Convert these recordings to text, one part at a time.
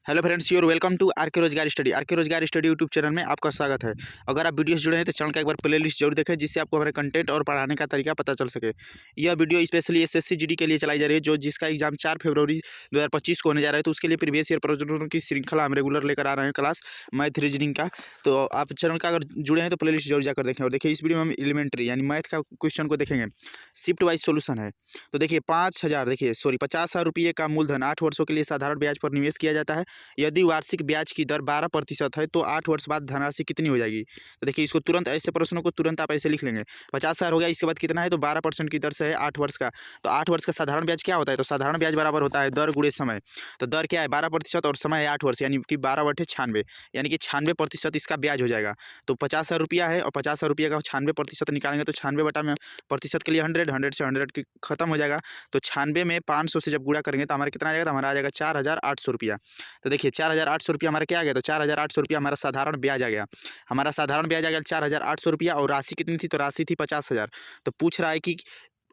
Hello friends, you're welcome to RK Rozgar study. RK Rozgar study YouTube channel में आपका स्वागत है। अगर आप वीडियो से जुड़े हैं तो चैनल का एक बार प्लेलिस्ट जरूर देखें, जिससे आपको हमारे कंटेंट और पढ़ाने का तरीका पता चल सके। यह वीडियो स्पेशली एसएससी जीडी के लिए चलाई जा रही है, जिसका एग्जाम 4 फरवरी 2025 को होने जा रहा है। तो उसके लिए प्रीवियस ईयर प्रश्नों की श्रृंखला हम रेगुलर लेकर आ रहे हैं क्लास मैथ रीजनिंग का। तो आप चैनल का अगर जुड़े हैं तो प्लेलिस्ट जरूर जाकर देखें। और देखिए, इस वीडियो में हम एलिमेंट्री यानी मैथ का क्वेश्चन को देखेंगे। शिफ्ट वाइज सोल्यूशन है। तो देखिए 50,000 रुपये का मूलधन 8 वर्षों के लिए साधारण ब्याज पर निवेश किया जाता है। यदि वार्षिक ब्याज की दर 12% है तो 8 वर्ष बाद धनराशि कितनी हो जाएगी। तो देखिए, इसको तुरंत ऐसे प्रश्नों को तुरंत आप ऐसे लिख लेंगे। 50,000 हो गया, इसके बाद कितना है तो 12% की दर से है 8 वर्ष का। तो 8 वर्ष का साधारण ब्याज क्या होता है, तो साधारण ब्याज बराबर होता है दर गुणे समय। तो दर क्या है 12% और समय है 8 वर्ष, यानी कि 12/96, यानी कि 96% इसका ब्याज हो जाएगा। तो 50,000 रुपया है और 50,000 रुपये का 96% निकालेंगे तो 96 बटा में प्रतिशत के लिए 100 से 100 खत्म हो जाएगा। तो 96 में 500 से जब गुणा करेंगे तो हमारा कितना आ जाएगा, तो हमारा आ जाएगा 4,800 रुपया। तो देखिए 4,800 रुपया हमारा क्या आ गया, तो 4,800 रुपया हमारा साधारण ब्याज आ गया। हमारा साधारण ब्याज आ गया 4,800 रुपया और राशि कितनी थी, तो राशि थी 50,000। तो पूछ रहा है कि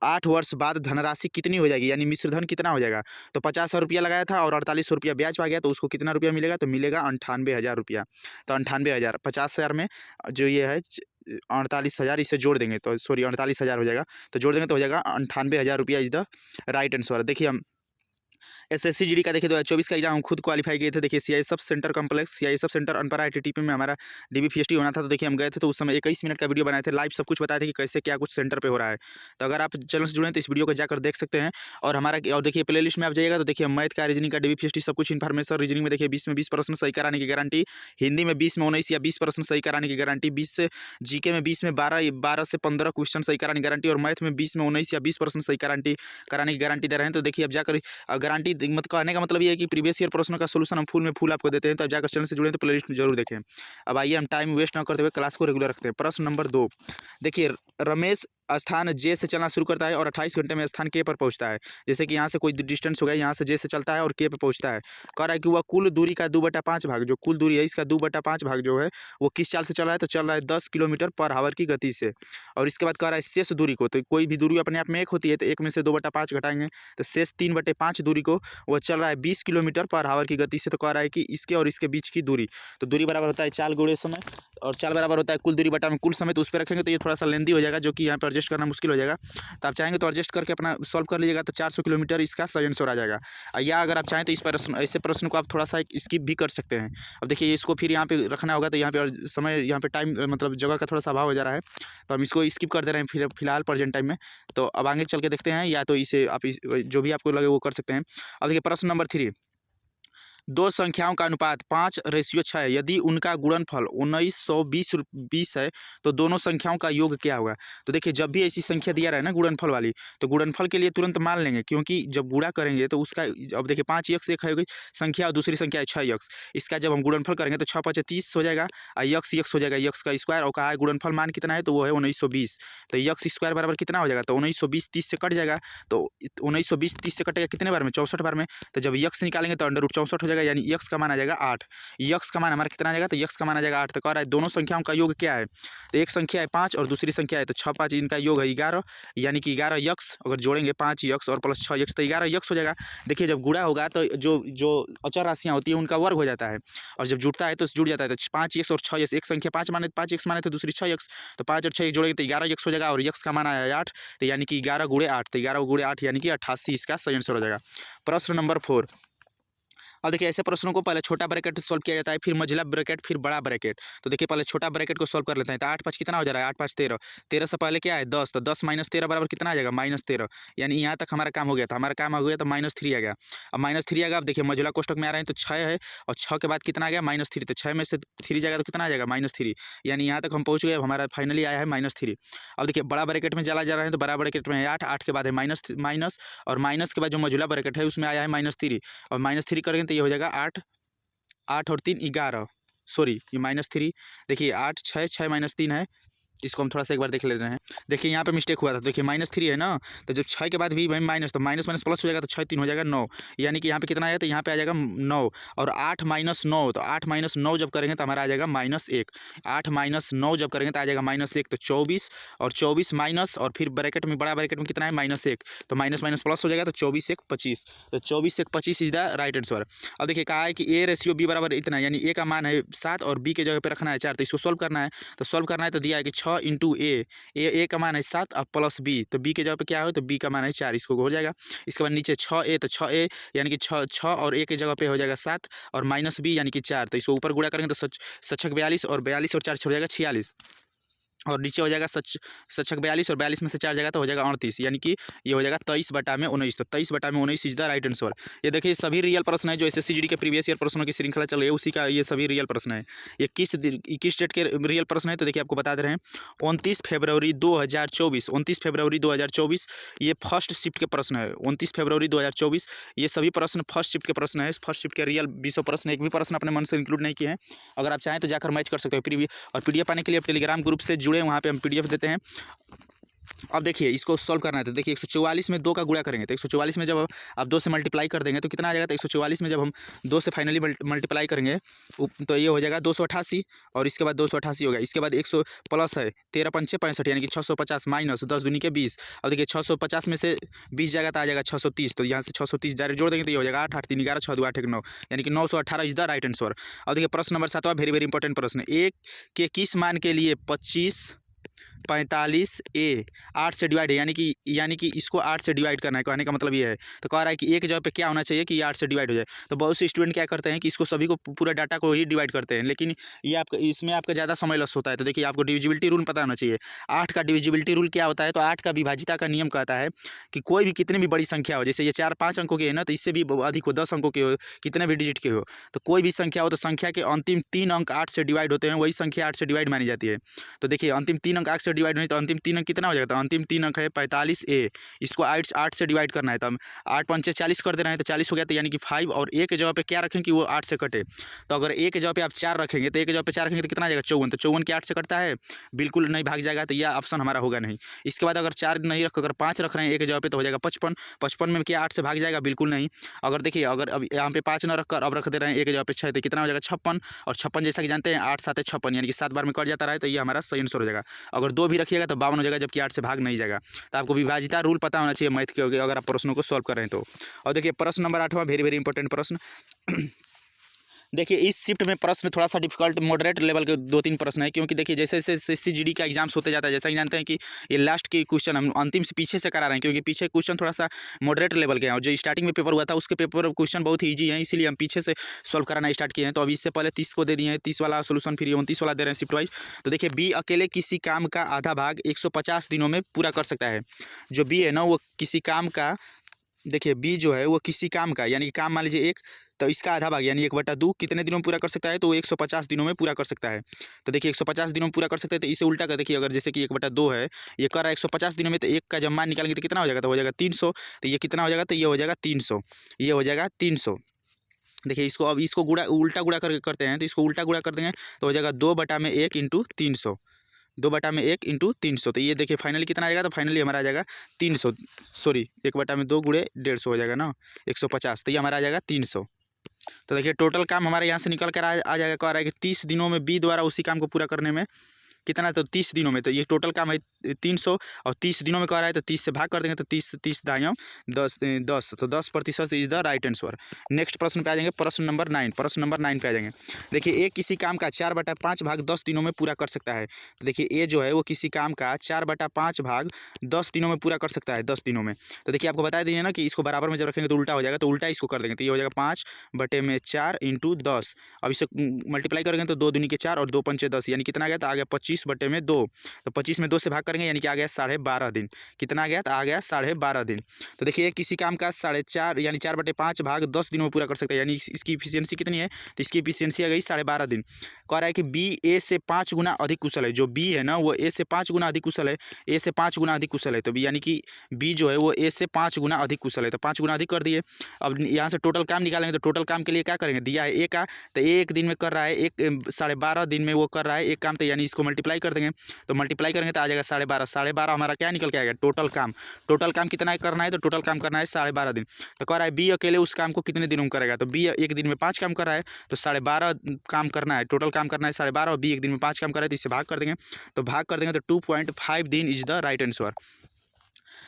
8 वर्ष बाद धनराशि कितनी हो जाएगी, यानी मिश्रधन कितना हो जाएगा। तो 50,000 रुपया लगाया था और 4800 रुपया ब्याज आ गया, तो उसको कितना रुपया मिलेगा, तो मिलेगा 98,000 रुपया। तो 98,000 50,000 में जो ये है 48,000 इसे जोड़ देंगे तो सॉरी 48,000 हो जाएगा। तो जोड़ देंगे तो हो जाएगा 98,000 रुपया इज द राइट आंसर। देखिए हम एसएससी जीडी का देखिए 2024 का एग्जाम हम खुद क्वालिफाई किए थे। देखिए CISF centre complex, CISF centre Anpara ITTP में हमारा डीबीपीएसटी होना था। तो देखिए हम गए थे, तो उस समय 21 मिनट का वीडियो बनाए थे, लाइव सब कुछ बताए थे कि कैसे क्या कुछ सेंटर पे हो रहा है। तो अगर आप चैनल से जुड़े हैं तो इस वीडियो को जाकर देख सकते हैं। और देखिए प्ले लिस्ट में आप जाइएगा तो देखिए मैथ का, रीजनिंग का, डीबीपीएसटी सब कुछ इन्फॉर्मेशन। रीजनिंग में देखिए 20 में 20 प्रश्न सही कराने की गारंटी, हिंदी में 20 में 19 या 20 प्रश्न सही कराने की गारंटी, 20 से जीके में 20 में 12 से 15 क्वेश्चन सही कराने की गारंटी, और मैथ में 20 में 19 या 20 प्रश्न सही कराने की गारंटी दे रहे हैं। तो देखिए अब जाकर गारंटी मत कहने का मतलब ये है कि प्रीवियस ईयर प्रश्नों का सोल्यूशन हम फुल में फुल आपको देते हैं। तो आप जाकर चैनल से जुड़े तो प्लेलिस्ट में जरूर देखें। अब आइए हम टाइम वेस्ट ना करते हुए क्लास को रेगुलर रखते हैं। प्रश्न नंबर 2 देखिए, रमेश स्थान जे से चलना शुरू करता है और 28 घंटे में स्थान के पर पहुंचता है। जैसे कि यहाँ से कोई डिस्टेंस हो गया, यहाँ से जे से चलता है और के पे पहुंचता है। कह रहा है कि वह कुल दूरी का 2/5 भाग, जो कुल दूरी है इसका 2/5 भाग जो है वो किस चाल से चल रहा है, तो चल रहा है 10 किलोमीटर पर आवर की गति से। और इसके बाद कह रहा है शेष दूरी को, तो कोई भी दूरी अपने आप में एक होती है, तो एक में से 2/5 घटाएंगे तो शेष 3/5 दूरी को वह चल रहा है 20 किलोमीटर पर आवर की गति से। तो कह रहा है कि इसके और इसके बीच की दूरी, तो दूरी बराबर होता है चाल गुणे समय, और चाल बराबर होता है कुल दूरी बटा में कुल समय। तो उस पर रखेंगे तो ये थोड़ा सा लेंदी हो जाएगा, जो कि यहाँ पर एडजस्ट करना मुश्किल हो जाएगा। तो आप चाहेंगे तो एडजस्ट करके अपना सॉल्व कर लीजिएगा, तो 400 किलोमीटर इसका सही आंसर आ जाएगा। या अगर आप चाहें तो इस प्रश्न ऐसे प्रश्न को आप थोड़ा सा स्किप भी कर सकते हैं। अब देखिए इसको फिर यहाँ पे रखना होगा, तो यहाँ पे समय, यहाँ पे टाइम मतलब जगह का थोड़ा सा अभाव हो जा रहा है, तो हम इसको स्किप कर दे रहे हैं फिर फिलहाल प्रेजेंट टाइम में। तो अब आगे चल के देखते हैं, या तो इसे आप जो भी आपको लगे वो कर सकते हैं। अब देखिए प्रश्न नंबर 3, दो संख्याओं का अनुपात 5:6 है। यदि उनका गुणनफल 1920 है तो दोनों संख्याओं का योग क्या होगा। तो देखिए जब भी ऐसी संख्या दिया रहा है ना गुणनफल वाली, तो गुणनफल के लिए तुरंत मान लेंगे, क्योंकि जब गुणा करेंगे तो उसका, अब देखिए 5x एक है संख्या और दूसरी संख्या है 6x। इसका जब हम गुणनफल करेंगे तो 6×5 = 30 हो जाएगा, और x हो जाएगा x का स्क्वायर, और कहा है गुणनफल मान कितना है, तो वो है 1920। तो x स्क्वायर बराबर कितना हो जाएगा, तो 1920 30 से कट जाएगा। तो 1920 30 से कटेगा कितने बार में, 64 बार में। तो जब x निकालेंगे तो √64 हो जाएगा, यानी x का मान आ जाएगा 8। x का मान हमारा कितना आ जाएगा, तो x का मान आ जाएगा 8। तो कह रहा है दोनों संख्याओं का योग क्या है, तो एक संख्या है 5 और दूसरी संख्या है तो 6×5 इनका योग है 11, यानी कि 11x। अगर जोड़ेंगे 5x और प्लस 6x तो 11x हो जाएगा। देखिए जब गुणा होगा तो जो जो अचर राशियाँ होती हैं उनका वर्ग हो जाता है, और जब जुड़ता है तो जुड़ जाता है। तो 5x और 6x, एक संख्या 5x माने तो दूसरी 6x, तो 5 और 6 जोड़ेंगे तो 11x हो जाएगा, और x का मान आया है 8, तो यानी कि 11×8, तो 11×8 यानी कि 88 इसका सही आंसर हो जाएगा। प्रश्न नंबर 4, अब देखिए ऐसे प्रश्नों को पहले छोटा ब्रैकेट सॉल्व किया जाता है, फिर मझला ब्रैकेट, फिर बड़ा ब्रैकेट। तो देखिए पहले छोटा ब्रैकेट को सॉल्व कर लेते हैं। तो 8×5 कितना हो जा रहा है, 8×5 13, 13 से पहले क्या है 10, तो 10 - 13 बराबर कितना आ जाएगा, -13। यानी यहाँ तक हमारा काम हो गया था, हमारा काम हो गया तो -3 आ गया। अब -3 आ गया। अब देखिए मझला कोष्टक में आ रहे हैं तो 6 है, और 6 के बाद कितना आ गया, -3। तो 6 में से 3 जाएगा तो कितना आ जाएगा, -3, यानी यहाँ तक हम पहुँच गए। हमारा फाइनली आया है -3। अब देखिए बड़ा ब्रैकेट में चला जा रहा है, तो बड़ा ब्रैकेट में है 8, 8 के बाद है माइनस, और माइनस के बाद जो मझला ब्रैकेट है उसमें आया है -3, और -3 करेंगे तो ये हो जाएगा 8, 8 और 3 11, सॉरी ये -3। देखिए 8 6 6 - 3 है इसको हम थोड़ा सा एक बार देख ले रहे हैं। देखिए यहाँ पे मिस्टेक हुआ था, देखिए -3 है ना, तो जब 6 के बाद भी माइनस, तो माइनस माइनस प्लस हो जाएगा, तो 6 3 हो जाएगा 9, यानी कि यहाँ पे कितना आएगा, तो यहाँ पे आ जाएगा 9 और 8 - 9, तो 8 - 9 जब करेंगे तो हमारा आ जाएगा -1, 8 - 9 जब करेंगे तो आ जाएगा -1, तो 24 और 24 माइनस और फिर ब्रैकेट में, बड़ा ब्रैकेट में कितना है -1, तो माइनस माइनस प्लस हो जाएगा, तो 24 1 25, तो 24 1 25 इज द राइट आंसर। अब देखिए कहा है कि ए रेशियो बी बराबर इतना, यानी ए का मान है 7 और बी के जगह पे रखना है 4, तो इसको सॉल्व करना है, तो सॉल्व करना है तो दिया है कि 6 × ए का मान है 7 और प्लस बी, तो बी के जगह पे क्या है, तो बी का मान है 4, इसको हो जाएगा। इसके बाद नीचे 6a, तो 6a यानी कि 6 और ए के जगह पे हो जाएगा 7 और माइनस बी यानी कि 4, तो इसको ऊपर गुणा करेंगे तो 7 × 42 और 42 और 4 हो जाएगा 46 और नीचे हो जाएगा 7 × 42 और 42 में से 4 जाएगा तो हो जाएगा 38, यानी कि ये हो जाएगा 23/19, तो 23/19 इज द राइट आंसर। ये देखिए सभी रियल प्रश्न है जो एसएससी जीडी के प्रीवियस ईयर प्रश्नों की श्रृंखला चल रही है, उसी का ये सभी रियल प्रश्न है। ये किस डेट के रियल प्रश्न है, तो देखिए आपको बता दे रहे हैं 29 फरवरी 2024, 29 फरवरी 2024 ये फर्स्ट शिफ्ट के प्रश्न है। 29 फरवरी 2024 ये सभी प्रश्न फर्स्ट शिफ्ट के प्रश्न है। फर्स्ट शिफ्ट के रियल 20 प्रश्न, एक भी प्रश्न अपने मन से इंक्लूड नहीं किए हैं। अगर आप चाहें तो जाकर मैच कर सकते हो प्रीवियस, और पीडीएफ पाने के लिए आप टेलीग्राम ग्रुप से जुड़े, वहाँ पे हम पीडीएफ देते हैं। अब देखिए इसको सॉल्व करना है, तो देखिए 144 में 2 का गुणा करेंगे, तो 144 में जब आप 2 से मल्टीप्लाई कर देंगे तो कितना आ जाएगा, तो 144 में जब हम 2 से फाइनली मल्टीप्लाई करेंगे तो ये हो जाएगा 288 और इसके बाद 288 होगा। इसके बाद 100 प्लस है 13 × 5 = 65, यानी कि 650 माइनस 10 दूनी के 20। अब देखिए 650 में से 20 जाएगा तो आ जाएगा 630, तो यहाँ से 630 डायरेक्ट जोड़ देंगे तो ये हो जाएगा 8 8 3 11 6 2 8 1 9, यानी कि 918 इज द राइट आंसर। अब देखिए प्रश्न नंबर 7वां, वेरी वेरी इंपॉर्टेंट प्रश्न। एक के किस मान के लिए 25 45 ए 8 से डिवाइड है, यानी कि इसको 8 से डिवाइड करना है, कहने का मतलब ये है। तो कह रहा है कि ए के जगह पे क्या होना चाहिए कि ये 8 से डिवाइड हो जाए। तो बहुत से स्टूडेंट क्या करते हैं कि इसको सभी को पूरा डाटा को ही डिवाइड करते हैं, लेकिन ये आपका इसमें आपका ज़्यादा समय लॉस होता है। तो देखिए आपको डिविजिबिलिटी रूल पता होना चाहिए। 8 का डिविजिबिलिटी रूल क्या होता है, तो 8 का विभाजिता का नियम कहता है कि कोई भी कितनी भी बड़ी संख्या हो, जैसे ये 4-5 अंकों की है ना, तो इससे भी अधिक हो, 10 अंकों के हो, कितने भी डिजिट के हो, तो कोई भी संख्या हो तो संख्या के अंतिम 3 अंक 8 से डिवाइड होते हैं, वही संख्या 8 से डिवाइड मानी जाती है। तो देखिए अंतिम 3 अंक 8 से डिवाइड नहीं, तो अंतिम 3 अंक कितना हो जाएगा, तो अंतिम 3 अंक है 45 ए, इसको 8 से डिवाइड करना है, तो हम 8 पंचे 40 कर दे रहे हैं, तो 40 हो गया, तो यानी कि 5 और ए के जगह पे क्या रखें कि वो 8 से कटे। तो अगर ए के जगह पे आप 4 रखेंगे तो ए के जगह पे 4 रखेंगे तो कितना आ जाएगा 54, तो 54 के 8 से कटता है, बिल्कुल नहीं भाग जाएगा, तो यह ऑप्शन हमारा होगा नहीं। इसके बाद अगर 4 नहीं रख, अगर 5 रख रहे हैं ए के जगह पे तो हो जाएगा 55, 55 में क्या 8 से भाग जाएगा, बिल्कुल नहीं। अगर देखिए अगर अब यहाँ पे 5 न रखकर अब रख दे रहे हैं ए के जगह पे 6, तो कितना हो जाएगा 56, और 56 जैसा कि जानते हैं 8 7 56, यानी कि 7 बार में कट जाता रहा है, तो ये हमारा सही आंसर हो जाएगा। अगर 2 भी रखिएगा तो 52 हो जाएगा, जबकि 8 से भाग नहीं जाएगा। तो आपको विभाजिता रूल पता होना चाहिए मैथ के, अगर आप प्रश्नों को सॉल्व कर रहे हैं तो। और देखिए प्रश्न नंबर 8वां, वेरी वेरी इंपॉर्टेंट प्रश्न। देखिए इस शिफ्ट में प्रश्न थोड़ा सा डिफिकल्ट मॉडरेट लेवल के 2-3 प्रश्न है, क्योंकि देखिए जैसे जैसे एसएससी जीडी का एग्जाम्स होते जाता है, जैसा कि जानते हैं कि ये लास्ट के क्वेश्चन हम अंतिम से पीछे से करा रहे हैं, क्योंकि पीछे क्वेश्चन थोड़ा सा मॉडरेट लेवल के हैं, और जो स्टार्टिंग में पेपर हुआ था उसके पेपर क्वेश्चन बहुत ही ईजी है, इसीलिए हम पीछे से सॉल्व कराना स्टार्ट किए हैं। तो अभी इससे पहले 30 को दे दिए हैं, 30 वाला सोल्यूशन, फिर 29 वाला दे रहे हैं शिफ्ट वाइज। तो देखिए बी अकेले किसी काम का आधा भाग 150 दिनों में पूरा कर सकता है। जो बी है ना वो किसी काम का, देखिए बी जो है वो किसी काम का, यानी कि काम मान लीजिए 1, तो इसका आधा भाग यानी 1/2 कितने दिनों में पूरा कर सकता है, तो वो 150 दिनों में पूरा कर सकता है। तो देखिए 150 दिनों में पूरा कर सकते हैं, तो इसे उल्टा कर देखिए, अगर जैसे कि 1/2 है, ये कर रहा है 150 दिनों में, तो 1 का जब मान निकालेंगे तो कितना हो जाएगा, तो हो जाएगा 300, तो ये कितना हो जाएगा, तो ये हो जाएगा 300, ये हो जाएगा 300। देखिए इसको अब इसको उल्टा गुणा करते हैं, तो इसको उल्टा गुणा कर देंगे तो हो जाएगा 2/1 × 300, 2/1 × 300। तो ये देखिए फाइनली कितना आएगा, तो फाइनली हमारा आ जाएगा 300, सॉरी 1/2 × 150 हो जाएगा ना 150, तो ये हमारा आ जाएगा 300। तो देखिए टोटल काम हमारे यहाँ से निकल कर आ जाएगा, कह रहा है कि 30 दिनों में बी द्वारा उसी काम को पूरा करने में कितना, तो 30 दिनों में, तो ये टोटल काम है 300, और 30 दिनों में कह रहा है तो 30 से भाग कर देंगे, तो 30 दाएं 10, तो 10% is the right answer. Next प्रश्न पे आ जाएंगे, प्रश्न नंबर 9, प्रश्न नंबर 9 पे आ जाएंगे। देखिए ए किसी काम का 4/5 भाग 10 दिनों में पूरा कर सकता है। तो देखिए ए जो है वो किसी काम का 4/5 भाग 10 दिनों में पूरा कर सकता है, 10 दिनों में। तो देखिए आपको बता दीजिए ना कि इसको बराबर में जब रखेंगे तो उल्टा हो जाएगा, तो उल्टा इसको कर देंगे, तो ये हो जाएगा 5/4 × 10। अब इसे मल्टीप्लाई करेंगे तो 2 दूनी के 4 और 2 पंचे 10, यानी कितना आ गया, तो आ गया 25/2, तो 25 में 2 से भाग करेंगे करेंगे यानी कि आ गया 12.5 दिन। कितना आ गया? तो आ गया 12.5 दिन। तो देखिए किसी काम का 4.5 यानी 4/5 भाग 10 दिनों में पूरा कर सकते हैं, यानी इसकी इफिशियंसी कितनी है? तो इसकी इफिशियंसी आ गई 12.5 दिन। कह रहा है कि बी ए से 5 गुना अधिक कुशल है। जो बी है ना वो ए से 5 गुना अधिक कुशल है, ए से 5 गुना अधिक कुशल है। तो बी यानी कि बी जो है वो ए से 5 गुना अधिक कुशल है, तो 5 गुना अधिक कर दिए। अब यहाँ से टोटल काम निकालेंगे, तो टोटल काम के लिए क्या करेंगे? दिया है ए का, तो ए एक दिन में कर रहा है, एक 12.5 दिन में वो कर रहा है एक काम, तो यानी इसको मल्टीप्लाई कर देंगे। तो मल्टीप्लाई करेंगे तो आ जाएगा 12.5। 12.5 हमारा क्या निकल के आएगा? टोटल काम। टोटल काम कितना करना है? तो टोटल काम करना है 12.5 दिन। तो कह रहा है बी अकेले उस काम को कितने दिनों में करेगा? तो बी एक दिन में 5 काम कर रहा है, तो 12.5 काम करना है, टोटल काम करना है 12.5, और बी एक दिन में 5 काम कर रहा है, तो इससे भाग कर देंगे। तो भाग कर देंगे तो 2.5 दिन इज द राइट आंसर।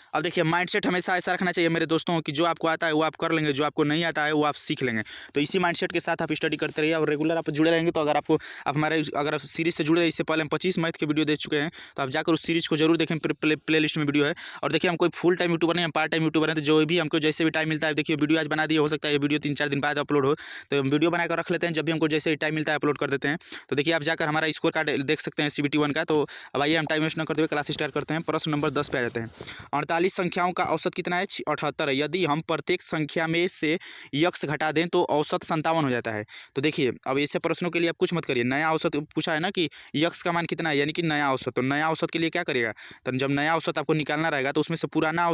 अब देखिए माइंडसेट हमेशा ऐसा रखना चाहिए मेरे दोस्तों कि जो आपको आता है वो आप कर लेंगे, जो आपको नहीं आता है वो आप सीख लेंगे। तो इसी माइंडसेट के साथ आप स्टडी करते रहिए और रेगुलर आप जुड़े रहेंगे। तो अगर आप हमारे अगर सीरीज से जुड़े रहे, इससे पहले हम 25 मैथ के वीडियो दे चुके हैं, तो आप जाकर उस सीरीज को जरूर देखें, प्ले लिस्ट में वीडियो है। और देखिए हम कोई फुल टाइम यूट्यूबर नहीं, हम पार्ट टाइम यूट्यूबर हैं, तो जो भी हमको जैसे भी टाइम मिलता है, देखिए वीडियो आज बना दिए, हो सकता है ये वीडियो 3-4 दिन बाद अपलोड हो, तो हम वीडियो बनाकर रख लेते हैं, जब भी हमको जैसे टाइम मिलता है अपलोड कर देते हैं। तो देखिए आप जाकर हमारा स्कोर कार्ड देख सकते हैं CBT 1 का। तो अब आइए हम टाइम वेस्ट न करते हुए क्लास स्टार्ट करते हैं। प्रश्न नंबर 10 पे आ जाते हैं। 48 संख्याओं का औसत कितना है? 78 है। यदि हम प्रत्येक संख्या में से यक्स घटा दें तो औसत 57 हो जाता है। तो देखिए अब ऐसे प्रश्नों के लिए आप कुछ मत करिए, नया औसत पूछा है ना कि यक्स का मान कितना है, यानी कि नया औसत। तो नया औसत के लिए क्या करेगा? तो जब नया औसत आपको निकालना रहेगा तो उसमें से पुराना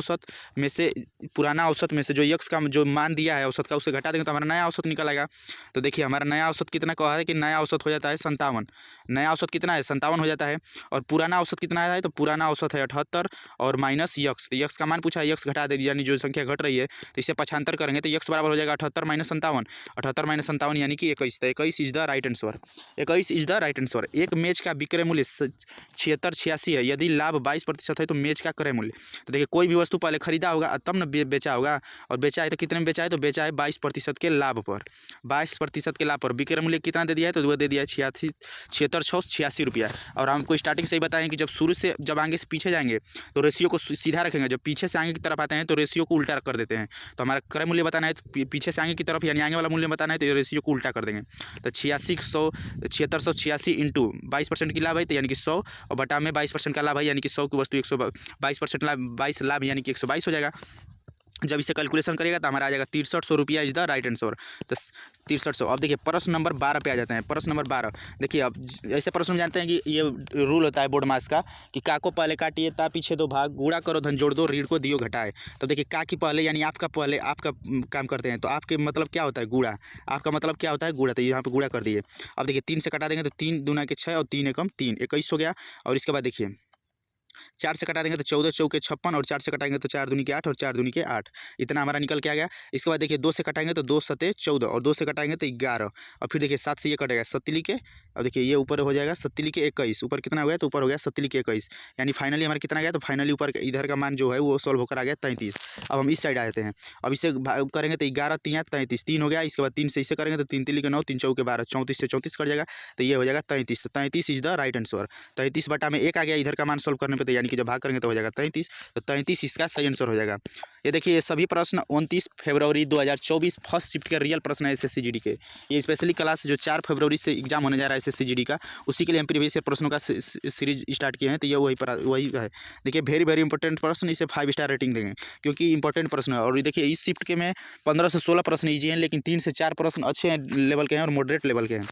औसत में से जो यक्स का जो मान दिया है औसत का, उसे घटा देंगे तो हमारा नया औसत निकल आएगा। तो देखिए हमारा नया औसत कितना कहा है कि नया औसत हो जाता है 57। नया औसत कितना है? 57 हो जाता है। और पुराना औसत कितना है? तो पुराना औसत है 78 और माइनस यक्स। तो यक्स का मान पूछा है, यक्स घटा दे, यानी जो संख्या घट रही है तो इसे 75 करेंगे तो यक्स बराबर हो जाएगा 78 माइनस 57। 78 माइनस 57 यानी कि 21। तो 21 is the right answer. 21 is the right answer. एक मैच का विक्रय मूल्य 76-86 है। यदि लाभ 22% है तो मैच का क्रय मूल्य। तो देखिए कोई भी वस्तु पहले खरीदा होगा तब न बेचा होगा, और बेचा है तो कितने में बेचा है? तो बेचा है 22% के लाभ पर। 22% के लाभ पर विक्रय मूल्य कितना दे दिया है? तो वो दे दिया है 7686 रुपया। और हमको स्टार्टिंग से ही बताएं कि जब आगे से पीछे जाएंगे तो रेशियो को सीधा रखेंगे, जब पीछे से आगे की तरफ आते हैं तो रेशियो को उल्टा कर देते हैं। तो हमारा क्रय मूल्य बताना है तो पीछे से आगे की तरफ यानी आगे वाला मूल्य बताना है, तो रेशियो को उल्टा कर देंगे। तो 7686 इंटू 22% की लाभ है तो यानी कि 100, और बटा में 22% का लाभ है यानी कि 100 की वस्तु 122% लाभ, 22 लाभ यानी कि 122 हो जाएगा। जब इसे कैलकुलेशन करेगा तो हमारा आ जाएगा 6300 रुपया इज द राइट आंसर। तो 6300। अब देखिए प्रश्न नंबर 12 पे आ जाते हैं। प्रश्न नंबर 12 देखिए, अब ऐसे प्रश्न जानते हैं कि ये रूल होता है बोर्ड मास का कि का को पहले काटिए, ता पीछे दो भाग, गुणा करो धन जोड़ दो, ऋण को दियो घटाए। तो देखिए का की पहले यानी आपका पहले आपका काम करते हैं, तो आपके मतलब क्या होता है? गुणा। आपका मतलब क्या होता है? गुणा। तो यहाँ पे गुणा कर दिए। अब देखिए 3 से कटा देंगे तो 3 दूना के 6 और 3 एकम 3, 21 हो गया। और इसके बाद देखिए 4 से कटा देंगे तो 14 चौके 56, और 4 से कटाएंगे तो 4 दूनी के 8 और 4 दूनी के 8। इतना हमारा निकल के आ गया। इसके बाद देखिए 2 से कटाएंगे तो 2 सते 14, और 2 से कटाएंगे तो 11, और फिर देखिए 7 से ये कटेगा 7 के। अब देखिए ये ऊपर हो जाएगा 7 के 21, ऊपर कितना हो गया? तो ऊपर हो गया 7 के 21, यानी फाइनली हमारा कितना गया? तो फाइनली ऊपर इधर का मान जो है वो सॉल्व होकर आ गया 33। अब हम इस साइड आ जाते हैं। अब इसे करेंगे तो 11 3 33, 3 हो गया। इसके बाद 3 से इसे करेंगे तो 3 3 के 9, 3 चौके 12, 34 से 34 कट जाएगा, तो ये हो जाएगा 33। तो 33 इज द राइट आंसर। 33 बटा में 1 आ गया इधर का मान सॉल्व करने पे, तो यानी कि जब भाग करेंगे तो हो जाएगा 33। तो 33 इसका सही आंसर हो जाएगा। ये देखिए ये सभी प्रश्न 29 फरवरी 2024 फर्स्ट शिफ्ट के रियल प्रश्न है SSC GD के। ये स्पेशली क्लास जो 4 फरवरी से एग्जाम होने जा रहा है SSC GD का, उसी के लिए हम प्रीवियस प्रश्नों का सीरीज स्टार्ट किए हैं। तो ये वही है। देखिए वेरी इंपॉर्टेंट प्रश्न, इसे 5 स्टार रेटिंग देंगे क्योंकि इंपॉर्टेंट प्रश्न है। और देखिए इस शिफ्ट के में 15 से 16 प्रश्न ईजी हैं, लेकिन 3 से 4 प्रश्न अच्छे लेवल के हैं और मॉडरेट लेवल के हैं।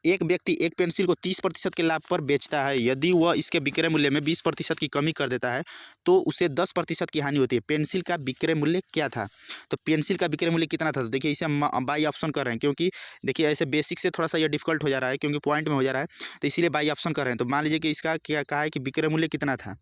एक व्यक्ति एक पेंसिल को 30% के लाभ पर बेचता है। यदि वह इसके विक्रय मूल्य में 20% की कमी कर देता है तो उसे 10% की हानि होती है। पेंसिल का विक्रय मूल्य क्या था? तो पेंसिल का विक्रय मूल्य कितना था? तो देखिए इसे हम बाई ऑप्शन कर रहे हैं, क्योंकि देखिए ऐसे बेसिक से थोड़ा सा ये डिफिकल्ट हो जा रहा है क्योंकि पॉइंट में हो जा रहा है, तो इसीलिए बाई ऑप्शन कर रहे हैं। तो मान लीजिए कि इसका क्या कहा है कि विक्रय मूल्य कितना था?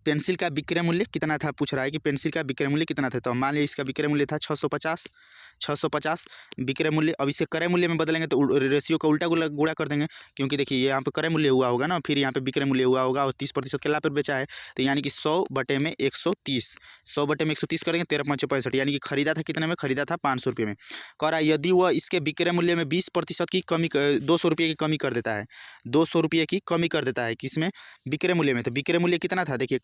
पेंसिल का विक्रय मूल्य कितना था पूछ रहा है कि पेंसिल का विक्रय मूल्य कितना था। तो मान लीजिए इसका विक्रय मूल्य था 650 विक्रय मूल्य। अब इसे क्रय मूल्य में बदलेंगे तो रेशियो का उल्टा गुणा कर देंगे, क्योंकि देखिए ये यहाँ पे क्रय मूल्य हुआ होगा ना, फिर यहाँ पे विक्रय मूल्य हुआ होगा, और 30% के लाभ पर बेचा है, तो यानी कि 100 बटे में 130, 100 बटे में 130 करेंगे 13×5 = 65, यानी कि खरीदा था कितने में? खरीदा था 500 रुपये में। कह रहा है यदि वह इसके विक्रय मूल्य में 20% की कमी 200 रुपये की कमी कर देता है, 200 रुपये की कमी कर देता है किसमें? विक्रय मूल्य में। तो विक्रय मूल्य कितना था? देखिए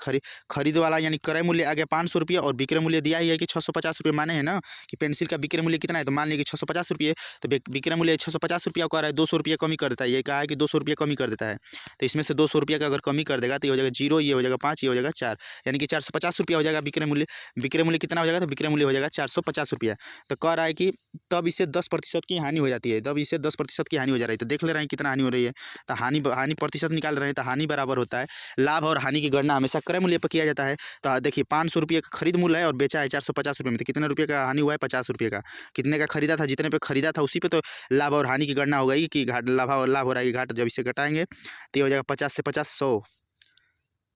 खरीद वाला यानी क्रय मूल्य आ गया 500 रुपये और विक्रय मूल्य दिया ही है कि 650 रुपये। माने है ना कि पेंसिल का विक्रय मूल्य कितना है, तो मान लीजिए कि 650 रुपये, तो विक्रय मूल्य 650 रुपया कह रहा है, 200 रुपये कमी कर देता है। ये कहा है कि 200 रुपये कमी कर देता है, तो इसमें से 200 रुपये का अगर कमी कर देगा तो ये हो जाएगा 0, ये हो जाएगा 5, ये हो जाएगा 4, यानी कि 450 रुपया हो जाएगा विक्रय मूल्य। विक्रय मूल्य कितना हो जाएगा, तो विक्रय मूल्य हो जाएगा 450 रुपया। तो कह रहा है कि तब इसे 10% की हानि हो जाती है, तब इसे 10% की हानि हो जा रही है। तो देख ले रहे हैं कितना हानि हो रही है, तो हानि प्रतिशत निकाल रहे हैं, तो हानि बराबर होता है लाभ और हानि की गणना हमेशा क्रय मूल्य पर किया जाता है। तो देखिए 500 रुपये का खरीद मूल्य है और बेचा है 450 रुपये में, तो कितने रुपये का हानि हुआ है, 50 रुपये का। कितने का खरीदा था, जितने पे खरीदा था उसी पे तो लाभ और हानि की गणना हो गई कि लाभ हो रहा है घाट। जब इसे घटाएंगे तो ये हो जाएगा 50 से 50 100,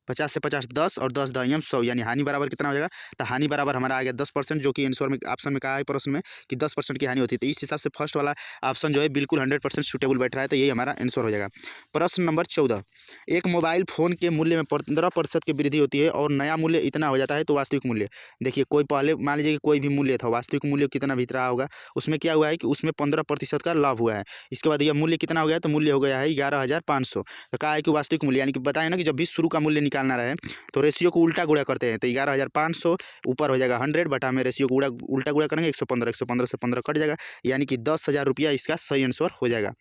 50 से 50 10 और 10 दाइम 100, यानी हानि बराबर कितना हो जाएगा, तो हानि बराबर हमारा आ गया 10%, जो कि आंसर में ऑप्शन में कहा है प्रश्न में कि 10% की हानि होती है। तो इस हिसाब से फर्स्ट वाला ऑप्शन जो है बिल्कुल 100% सूटेबल बैठ रहा है, तो यही हमारा आंसर हो जाएगा। प्रश्न नंबर 14, एक मोबाइल फ़ोन के मूल्य में 15% की वृद्धि होती है और नया मूल्य इतना हो जाता है, तो वास्तविक मूल्य। देखिए कोई पहले मान लीजिए कि कोई भी मूल्य था, वास्तविक मूल्य कितना बीत रहा होगा, उसमें क्या हुआ है कि उसमें 15% का लाभ हुआ है। इसके बाद यह मूल्य कितना हो गया, तो मूल्य हो गया है 11,500। तो कहा है कि वास्तविक मूल्य, यानी कि बताया ना कि जब भी शुरू का मूल्य निकालना रहे तो रेशियो को उल्टा गुणा करते हैं, तो 11,500 ऊपर हो जाएगा 100 बटा में रेशियो को उल्टा गुणा करेंगे 115, 115 से 15 कट जाएगा, यानी कि 10,000 रुपया इसका सही आंसर हो जाएगा।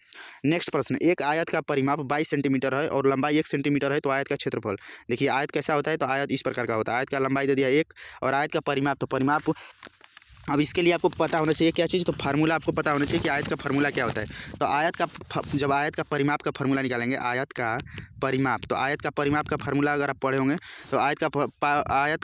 नेक्स्ट प्रश्न, एक आयत का परिमाप 22 सेंटीमीटर है और लंबाई 1 सेंटीमीटर है, तो आयत का क्षेत्रफल। देखिए आयत कैसा होता है, तो आयत इस प्रकार का होता है, आयत का लंबाई दे दिया 1 और आयत का परिमाप, तो परिमाप अब इसके लिए आपको पता होना चाहिए क्या चीज़, तो फार्मूला आपको पता होना चाहिए कि आयत का फार्मूला क्या होता है। तो आयत का जब आयत का परिमाप का फार्मूला निकालेंगे, आयत का परिमाप, तो आयत का परिमाप का फार्मूला अगर आप पढ़े होंगे तो आयत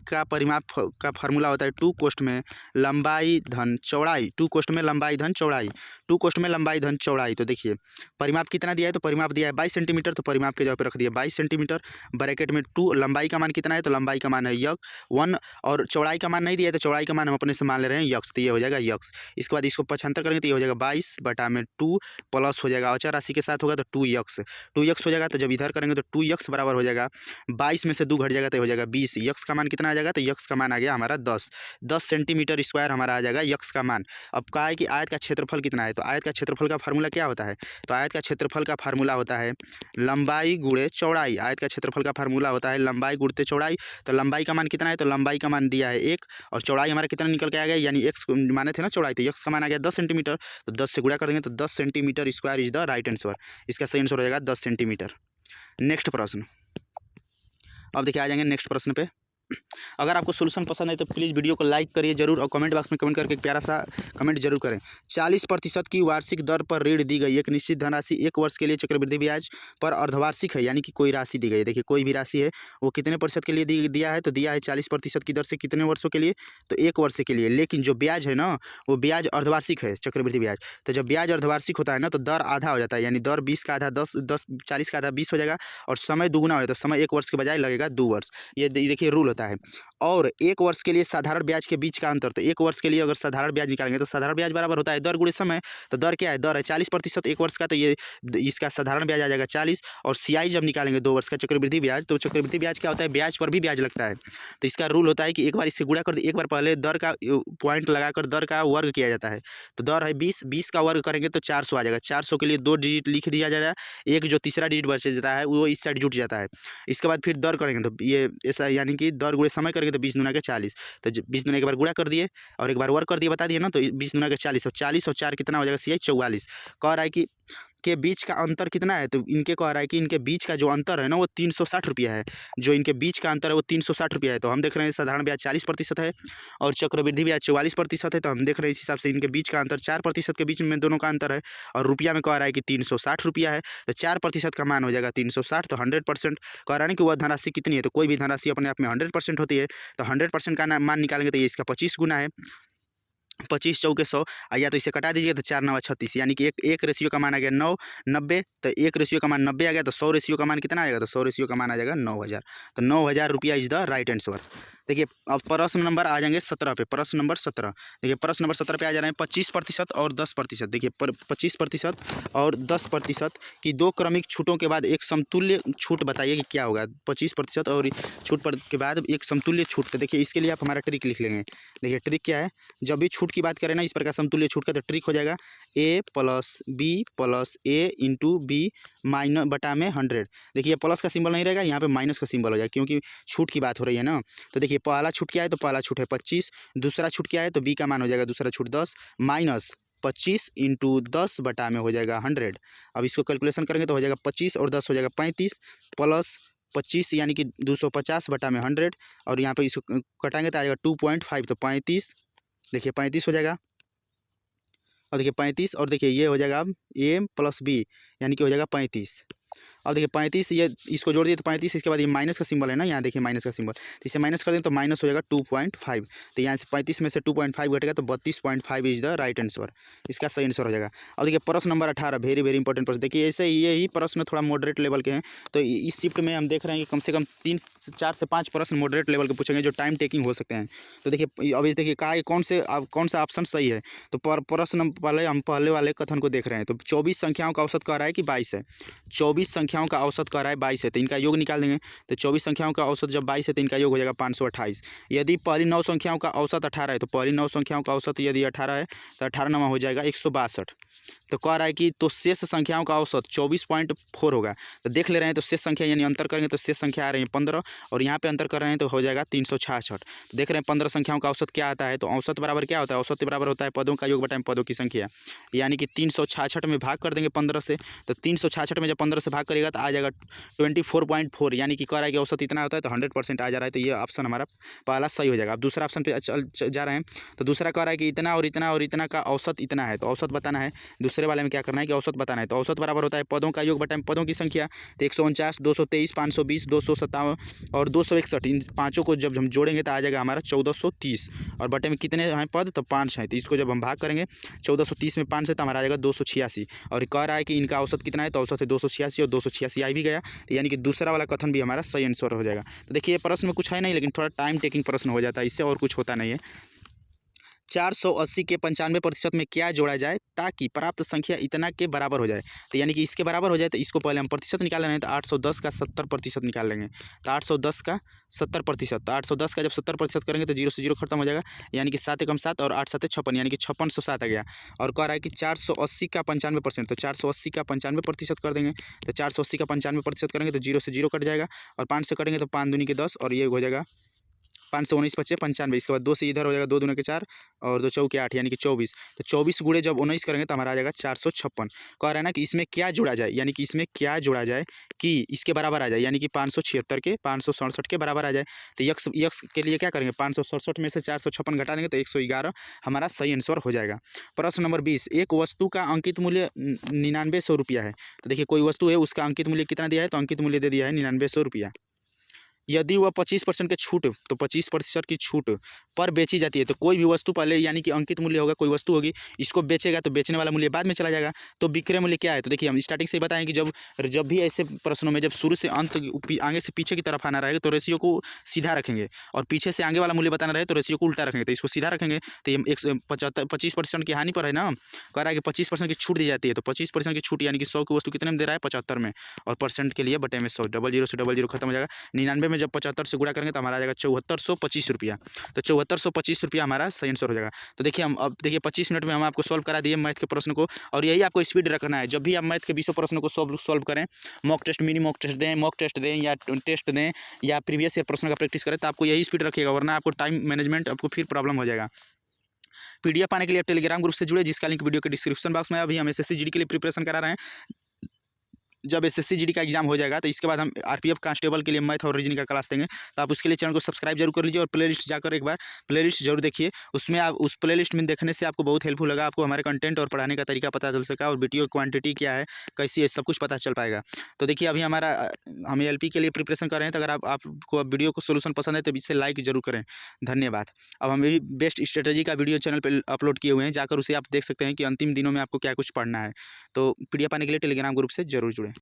का परिमाप का फार्मूला होता है 2 कोष्ठ में लंबाई धन चौड़ाई, 2 कोष्ठ में लंबाई धन चौड़ाई, 2 कोष्ठ में लंबाई धन चौड़ाई। तो देखिए परिमाप कितना दिया है, तो परिमाप दिया है 22 सेंटीमीटर, तो परिमाप के जगह पर रख दिया 22 सेंटीमीटर, ब्रैकेट में 2, लंबाई का मान कितना है, तो लंबाई का मान है 1 और चौड़ाई का मान नहीं दिया है, तो चौड़ाई का मान हम अपने से मान ले रहे हैं यक्स, तो ये हो जाएगा यक्स। इसके बाद इसको 75 करेंगे तो ये हो जाएगा 22 बटा में 2 प्लस हो जाएगा अचर राशि के साथ होगा तो 2x, 2x हो जाएगा। तो जब इधर करेंगे तो 2x बराबर हो जाएगा 22 में से 2 घट जाएगा तो हो जाएगा 20, यक्स का मान कितना आ जाएगा, तो यक्स का मान आ गया हमारा 10 सेंटीमीटर स्क्वायर हमारा आ जाएगा यक्स का मान। अब कहा है कि आयत का क्षेत्रफल कितना है, तो आयत का क्षेत्रफल का फार्मूला क्या होता है, तो आयत का क्षेत्रफल का फार्मूला होता है लंबाई गुणे चौड़ाई। आयत का क्षेत्रफल का फार्मूला होता है लंबाई गुणते चौड़ाई। तो लंबाई का मान कितना है, तो लंबाई का मान दिया है 1 और चौड़ाई हमारा कितना निकल के आ गया, यानी x माने थे ना चौड़ाई, तो x का मान आ गया 10 सेंटीमीटर, तो 10 से गुणा कर देंगे तो 10 centimetre square is the right answer. इसका सही आंसर हो जाएगा 10 सेंटीमीटर। नेक्स्ट प्रश्न, अब देखिए आ जाएंगे नेक्स्ट प्रश्न पे। अगर आपको सोल्यूशन पसंद है तो प्लीज़ वीडियो को लाइक करिए जरूर और कमेंट बॉक्स में कमेंट करके एक प्यारा सा कमेंट जरूर करें। 40% की वार्षिक दर पर ऋण दी गई एक निश्चित धनराशि 1 वर्ष के लिए चक्रवृद्धि ब्याज पर अर्धवार्षिक है, यानी कि कोई राशि दी गई है। देखिए कोई भी राशि है वो कितने प्रतिशत के लिए दिया है, तो दिया है 40% की दर से कितने वर्षों के लिए, तो 1 वर्ष के लिए। लेकिन जो ब्याज है ना वो ब्याज अर्धवार्षिक है, चक्रवृद्धि ब्याज। तो जब ब्याज अर्धवार्षिक होता है ना तो दर आधा हो जाता है, यानी दर 20 का आधा 10, 40 का आधा 20 हो जाएगा और समय दुगुना हो जाता है, समय 1 वर्ष के बजाय लगेगा 2 वर्ष। ये देखिए रूल होता है। और 1 वर्ष के लिए साधारण ब्याज के बीच का अंतर, तो 1 वर्ष के लिए अगर साधारण ब्याज निकालेंगे तो साधारण ब्याज बराबर होता है दर गुणे समय। तो दर क्या है, दर है 40% 1 वर्ष का, तो ये इसका साधारण ब्याज आ जाएगा 40 और CI जब निकालेंगे 2 वर्ष का चक्रवृद्धि ब्याज, तो चक्रवृद्धि ब्याज क्या होता है, ब्याज पर भी ब्याज लगता है। तो इसका रूल होता है कि एक बार इससे गुणा कर, एक बार पहले दर का पॉइंट लगाकर दर का वर्ग किया जाता है। तो दर है 20 का वर्ग करेंगे तो 400 आ जाएगा। 400 के लिए 2 डिजिट लिख दिया जाएगा, एक जो तीसरा डिजिट बच जाता है वो इस साइड जुट जाता है। इसके बाद फिर दर करेंगे तो ये ऐसा, यानी कि दर गुणे समय करेंगे तो 20 दूना के 40, तो 20 दूना एक बार गुणा कर दिए और एक बार वर्ग कर दिए, बता दिए ना, तो 20 दूना के 40 और 40 और 4 कितना हो जाएगा, CI 44। कह रहा है कि के बीच का अंतर कितना है, तो इनके कह रहा है कि इनके बीच का जो अंतर है ना वो 360 रुपया है, जो इनके बीच का अंतर है वो 360 रुपया है। तो हम देख रहे हैं साधारण ब्याज 40% है और चक्रवृद्धि ब्याज 44% है, तो हम देख रहे हैं इस हिसाब से इनके बीच का अंतर 4% के बीच में दोनों का अंतर है और रुपया में कह रहा है कि 360 रुपया है, तो 4% का मान हो जाएगा 360। तो 100% कह रहा है कि वह धनराशि कितनी है, तो कोई भी धनराशि अपने आप में 100% होती है, तो 100% का मान निकालेंगे तो ये इसका 25 गुना है, 25 चौके 100, या तो इसे कटा दीजिएगा तो 4 9 36, यानी कि एक रेशियो का मान आ गया 9 90, तो 1 रेशियो का मान 90 आ गया, तो 100 रेशियो का मान कितना आएगा, तो 100 रेशियो का मान आ जाएगा 9000। तो 9000 रुपया इज द राइट आंसर। देखिए अब प्रश्न नंबर आ जाएंगे 17 पे। प्रश्न नंबर 17, देखिए प्रश्न नंबर 17 पे आ जा रहे हैं 25% और 10%। देखिए 25% और 10% की 2 क्रमिक छूटों के बाद एक समतुल्य छूट बताइए कि क्या होगा। 25% और छूट पर के बाद एक समतुल्य छूट, तो देखिए इसके लिए आप हमारा ट्रिक लिख लेंगे। देखिए ट्रिक क्या है, जब भी छूट की बात करें ना इस प्रकार समतुल्य छूट का, तो ट्रिक हो जाएगा A + B + A × B minus बटा में 100। देखिए प्लस का सिंबल नहीं रहेगा, यहाँ पे माइनस का सिंबल हो जाएगा क्योंकि छूट की बात हो रही है ना। तो देखिए पहला छूट क्या है, तो पहला छूट है 25, दूसरा छूट क्या है, तो बी का मान हो जाएगा दूसरा छूट 10 माइनस 25 इंटू 10 बटा में हो जाएगा 100। अब इसको कैलकुलेशन करेंगे तो हो जाएगा 25 और 10 हो जाएगा 35 प्लस 25 यानी कि 250 बटा में 100, और यहाँ पे इसको कटाएंगे तो आ जाएगा 2.5, तो 35, देखिए 35 हो जाएगा। और देखिए 35 और देखिए ये हो जाएगा अब ए प्लस बी यानी कि हो जाएगा 35। अब देखिए 35 ये इसको जोड़ दिए तो 35, इसके बाद ये माइनस का सिंबल है ना, यहाँ देखिए माइनस का सिंबल, तो इसे माइनस कर दें तो माइनस हो जाएगा 2.5। तो यहाँ से 35 में से 2.5 घटेगा तो 32.5 इज द राइट आंसर, इसका सही आंसर हो जाएगा। अब देखिए प्रश्न नंबर 18, वेरी वेरी इंपॉर्टेंट प्रश्न। देखिए ऐसे ये ही प्रश्न थोड़ा मॉडरेट लेवल के हैं, तो इस शिफ्ट में हम देख रहे हैं कि कम से कम 4 से 5 प्रश्न मॉडरेट लेवल के पूछेंगे जो टाइम टेकिंग हो सकते हैं। तो देखिए अभी देखिए कौन सा ऑप्शन सही है। तो प्रश्न पहले हम पहले वाले कथन को देख रहे हैं, तो 24 संख्याओं का औसत कह रहा है कि 22 है। 24 संख्याओं का औसत कह रहा है 22 है, तो इनका योग निकाल देंगे। तो 24 संख्याओं का औसत जब 22 है तो इनका योग हो जाएगा 528। यदि पहली 9 संख्याओं का औसत 18 है, तो पहली 9 संख्याओं का औसत यदि 18 है तो 18 9 हो जाएगा 162। तो कह रहा है कि तो शेष संख्याओं का औसत 24.4 होगा। तो देख ले रहे हैं, तो शेष संख्या यानी अंतर करेंगे तो शेष संख्या आ रही है 15, और यहाँ पे अंतर कर रहे हैं तो हो जाएगा 366। तो देख रहे हैं 15 संख्याओं का औसत क्या आता है, तो औसत बराबर क्या होता है, औसत बराबर होता है पदों का योग बटा पदों की संख्या, यानी कि 366 में भाग कर देंगे 15 से। तो 366 में जब 15 से भाग करेगा तो आ जाएगा 24.4, यानी कि कह रहा है कि औसत इतना होता है, तो 100% आ जा रहा है। तो ये ऑप्शन हमारा पहला सही हो जाएगा। अब दूसरा ऑप्शन पे जा रहे हैं, तो दूसरा कह रहा है कि इतना और इतना और इतना का औसत इतना है, तो औसत बताना है। दूसरे वाले में क्या करना है कि औसत बताना है, तो औसत बराबर होता है पदों का योग बटा पदों की संख्या। तो 149, 223, 520, 257 और 261, इन पाँचों को जब हम जोड़ेंगे तो आ जाएगा हमारा 1430, और बटे में कितने हैं पद, तो 5 हैं। तो इसको जब हम भाग करेंगे 1430 में 5 से तो हमारा आ जाएगा 286, और कह रहा है कि इनका औसत कितना है, तो औसत है 286, और 286 आ भी गया, तो यानी कि दूसरा वाला कथन भी हमारा सही आंसर हो जाएगा। तो देखिए ये प्रश्न में कुछ है नहीं, लेकिन थोड़ा टाइम टेकिंग प्रश्न हो जाता है, इससे और कुछ होता नहीं है। 480 के 95% में क्या जोड़ा जाए ताकि प्राप्त संख्या इतना के बराबर हो जाए। तो यानी कि इसके बराबर हो जाए, तो इसको पहले हम प्रतिशत निकाल लेंगे, तो 810 का 70% निकाल लेंगे। तो 810 का 70%, तो 810 का जब 70% करेंगे तो 0 से 0 खत्म हो जाएगा, यानी कि 7 एकम 7 और 8 7 56, यानी कि 5607 आ गया। और कह रहा है कि 480 का 95%, तो 480 का 95% कर देंगे। तो 480 का 95% करेंगे तो 0 से 0 कट जाएगा, और 5 से करेंगे तो 5 दूनी के 10, और ये हो जाएगा 5 से 19 बचे 95। इसके बाद 2 से इधर हो जाएगा, 2 दूने के 4 और 2 चौके 8, यानी कि 24। तो 24 गुणे जब 19 करेंगे तो हमारा आ जाएगा 456। कह रहा है ना कि इसमें क्या जोड़ा जाए, यानी कि इसमें क्या जोड़ा जाए कि इसके बराबर आ जाए, यानी कि 576 के 567 के बराबर आ जाए। तो यक्स के लिए क्या करेंगे, 567 में से 456 घटा देंगे तो 111 हमारा सही आंसर हो जाएगा। प्रश्न नंबर 20, एक वस्तु का अंकित मूल्य 9900 रुपया है। तो देखिए कोई वस्तु है, उसका अंकित मूल्य कितना दिया है, तो अंकित मूल्य दे दिया है 9900 रुपया। यदि वह 25% के छूट, तो 25% की छूट पर बेची जाती है, तो कोई भी वस्तु पहले यानी कि अंकित मूल्य होगा, कोई वस्तु होगी, इसको बेचेगा तो बेचने वाला मूल्य बाद में चला जाएगा, तो विक्रय मूल्य क्या है। तो देखिए हम स्टार्टिंग से ही बताएं कि जब भी ऐसे प्रश्नों में जब शुरू से अंत आगे से पीछे की तरफ आना रहेगा तो रेशियो को सीधा रखेंगे, और पीछे से आगे वाला मूल्य बताना रहे तो रेशियो को उल्टा रखेंगे। तो इसको सीधा रखेंगे, तो ये 25% की हानि पर है ना, कह रहा है कि 25% की छूट दी जाती है, तो 25% की छूट यानी कि 100 की वस्तु कितने में दे रहा है, 75 में, और परसेंट के लिए बटे में 100, 00 से 00 खत्म हो जाएगा। 99 में जब 75 से गुणा करेंगे तो हमारा आ जाएगा 7425 रुपया। तो 7425 रुपया हमारा सही आंसर हो जाएगा। तो देखिए हम अब देखिए 25 मिनट में हम आपको सॉल्व करा दिए मैथ के प्रश्न को, और यही आपको स्पीड रखना है। जब भी आप मैथ के 20 प्रश्नों को सॉल्व करें, mock test mini mock test दें या टेस्ट दें या प्रीवियस ईयर प्रश्न का प्रैक्टिस करें, तो आपको यही स्पीड रखिएगा, वरना आपको टाइम मैनेजमेंट आपको फिर प्रॉब्लम हो जाएगा। पीडीएफ पाने के लिए आप टेलीग्राम ग्रुप से जुड़े, जिसका लिंक वीडियो के डिस्क्रिप्शन बॉक्स में। अभी हम एसएससी जीडी के लिए प्रिपरेशन करा रहे हैं। जब एसएससी जीडी का एग्जाम हो जाएगा तो इसके बाद हम आरपीएफ कांस्टेबल के लिए मैथ और रीजनिंग का क्लास देंगे, तो आप उसके लिए चैनल को सब्सक्राइब जरूर कर लीजिए, और प्लेलिस्ट जाकर एक बार प्लेलिस्ट जरूर देखिए। उसमें आप उस प्लेलिस्ट में देखने से आपको बहुत हेल्पफुल लगा, आपको हमारे कंटेंट और पढ़ाने का तरीका पता चल सका, और वीडियो क्वांटिटी क्या है, कैसी है, सब कुछ पता चल पाएगा। तो देखिए अभी हम एलपी के लिए प्रिपरेशन कर रहे हैं, तो अगर आपको वीडियो को सोल्यूशन पसंद है तो इसे लाइक जरूर करें, धन्यवाद। अब हम भी बेस्ट स्ट्रेटेजी का वीडियो चैनल पर अपलोड किए हुए हैं, जाकर उसे आप देख सकते हैं कि अंतिम दिनों में आपको क्या कुछ पढ़ना है। तो पीडीएफ पाने के लिए टेलीग्राम ग्रुप से जरूर जुड़ें।